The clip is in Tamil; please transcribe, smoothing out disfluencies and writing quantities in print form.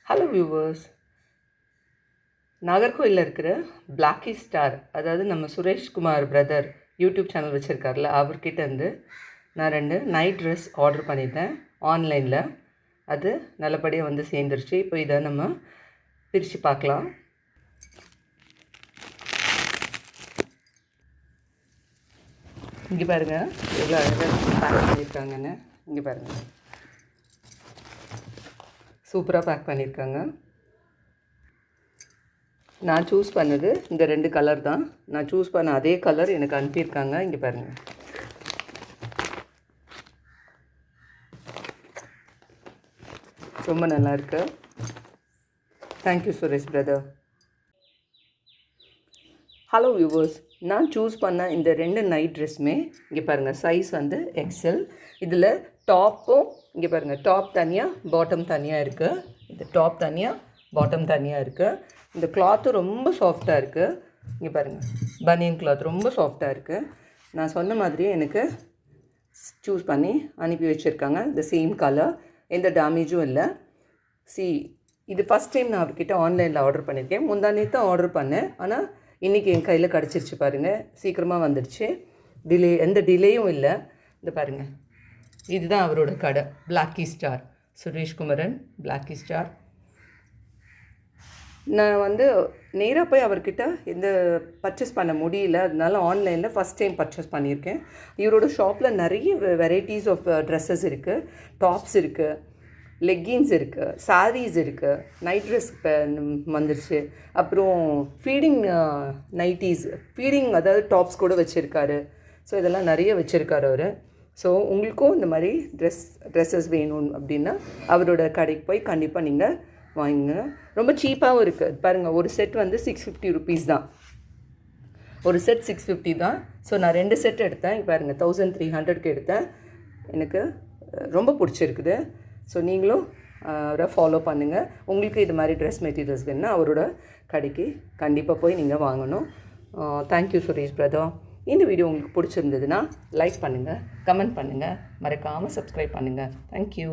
ஹலோ வியூவர்ஸ், நாகர்கோயிலில் இருக்கிற பிளாக்கி ஸ்டார், அதாவது நம்ம சுரேஷ்குமார் பிரதர் யூடியூப் சேனல் வச்சுருக்காருல, அவர்கிட்ட இருந்து நான் 2 நைட் ட்ரெஸ் ஆர்டர் பண்ணியிருந்தேன் ஆன்லைனில். அது நல்லபடியாக வந்து சேர்ந்துருச்சு. இப்போ இதை நம்ம பிரித்து பார்க்கலாம். இங்கே பாருங்கள் எவ்வளோ அழகாக பேக் பண்ணியிருக்காங்கன்னு. இங்கே பாருங்கள், சூப்பராக பேக் பண்ணியிருக்காங்க. நான் சூஸ் பண்ணது இந்த 2 கலர் தான். நான் சூஸ் பண்ண அதே கலர் எனக்கு அனுப்பியிருக்காங்க. இங்கே பாருங்கள், ரொம்ப நல்லாயிருக்கு. Thank you Suresh brother. Hello viewers, நான் சூஸ் பண்ண இந்த 2 நைட் ட்ரெஸ்ஸுமே இங்கே பாருங்கள், சைஸ் வந்து எக்ஸல். இதில் டாப்பும் இங்கே பாருங்கள், டாப் தனியாக பாட்டம் தனியாக இருக்குது. இது டாப் தனியாக பாட்டம் தனியாக இருக்குது. இந்த கிளாத்து ரொம்ப சாஃப்டாக இருக்குது. இங்கே பாருங்கள், பனியன் கிளாத் ரொம்ப சாஃப்டாக இருக்குது. நான் சொன்ன மாதிரியே எனக்கு சூஸ் பண்ணி அனுப்பி வச்சுருக்காங்க. இந்த சேம் கலர், எந்த டேமேஜும் இல்லை. இது ஃபஸ்ட் டைம் நான் அவர்கிட்ட ஆன்லைனில் ஆர்டர் பண்ணியிருக்கேன். முந்தானேத்து தான் ஆர்டர் பண்ணேன், ஆனால் இன்றைக்கி என் கையில் கிடச்சிருச்சு பாருங்கள். சீக்கிரமாக வந்துடுச்சு, எந்த டிலேயும் இல்லை. இந்த பாருங்கள், இதுதான் அவரோட கடை, பிளாக்கி ஸ்டார், சுரேஷ்குமரன் பிளாக்கி ஸ்டார். நான் வந்து நேராக போய் அவர்கிட்ட எந்த பர்ச்சேஸ் பண்ண முடியல, அதனால ஆன்லைனில் ஃபஸ்ட் டைம் பர்ச்சேஸ் பண்ணியிருக்கேன். இவரோட ஷாப்பில் நிறைய வெரைட்டிஸ் ஆஃப் ட்ரெஸ்ஸஸ் இருக்குது. டாப்ஸ் இருக்குது, லெக்கின்ஸ் இருக்குது, சாரீஸ் இருக்குது, நைட் ட்ரெஸ் இப்போ வந்துருச்சு. அப்புறம் ஃபீடிங் நைட்டீஸ், ஃபீடிங் அதாவது டாப்ஸ் கூட வச்சுருக்காரு. ஸோ இதெல்லாம் நிறைய வச்சுருக்காரு அவர். ஸோ உங்களுக்கும் இந்த மாதிரி ட்ரெஸ்ஸஸ் வேணும் அப்படின்னா அவரோட கடைக்கு போய் கண்டிப்பாக நீங்கள் வாங்குங்க. ரொம்ப சீப்பாகவும் இருக்குது. பாருங்கள், ஒரு செட் வந்து 650 ருபீஸ் தான். ஒரு செட் 650 தான். ஸோ நான் 2 செட் எடுத்தேன். பாருங்கள், 1300க்கு எடுத்தேன். எனக்கு ரொம்ப பிடிச்சிருக்குது. ஸோ நீங்களும் அவரை ஃபாலோ பண்ணுங்கள். உங்களுக்கு இது மாதிரி ட்ரெஸ் மெட்டீரியல்ஸ் வேணுன்னா அவரோட கடைக்கு கண்டிப்பாக போய் நீங்கள் வாங்கணும். Thank you Suresh brother. இந்த வீடியோ உங்களுக்கு பிடிச்சிருந்ததுன்னா லைக் பண்ணுங்கள், கமெண்ட் பண்ணுங்கள், மறக்காமல் சப்ஸ்கிரைப் பண்ணுங்கள். தேங்க்யூ.